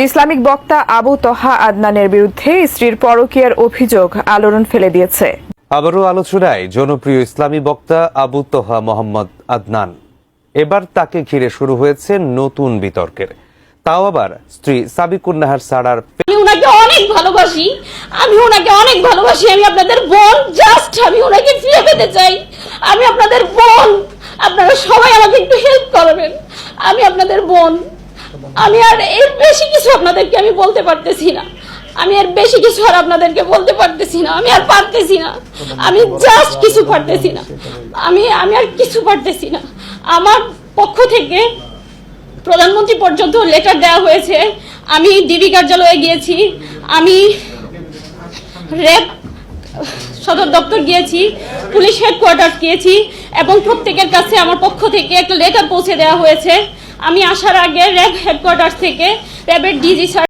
Islamic বক্তা আবু তহা আদনানের বিরুদ্ধে স্ত্রীর পরকীয়ার অভিযোগ আলোড়ন ফেলে দিয়েছে। আবারও আলোচনায় জনপ্রিয় ইসলামী বক্তা আবু তহা মোহাম্মদ আদনান। এবার তাকে ঘিরে শুরু হয়েছে নতুন বিতর্কের, তাও আবার স্ত্রী সাবিকুন নাহার সারার। আমি ওনাকে অনেক ভালোবাসি, আমি আপনাদের বোন, জাস্ট আমি ওনাকে ফিরে পেতে চাই। আমি আপনাদের বোন, আপনারা সবাই আমাকে একটু হেল্প করবেন। আমি আপনাদের বোন, আমি আর এর বেশি কিছু আপনাদেরকে আমি বলতে পারতেছি না। আমি আর বেশি কিছু আর আপনাদেরকে বলতে পারতেছি না। আমি আর পারতেছি না, আমি জাস্ট কিছু পারতেছি না। আমি আর কিছু পারতেছি না। আমার পক্ষ থেকে প্রধানমন্ত্রী পর্যন্ত লেটার দেওয়া হয়েছে। আমি ডিবি কার্যালয়ে গিয়েছি, আমি র্যাব সদর দপ্তর গিয়েছি, পুলিশ হেডকোয়ার্টার গিয়েছি এবং প্রত্যেকের কাছে আমার পক্ষ থেকে একটা লেটার পৌঁছে দেওয়া হয়েছে। আমি আসার আগে র্যাব হেডকোয়ার্টার থেকে র্যাবের ডিজি স্যার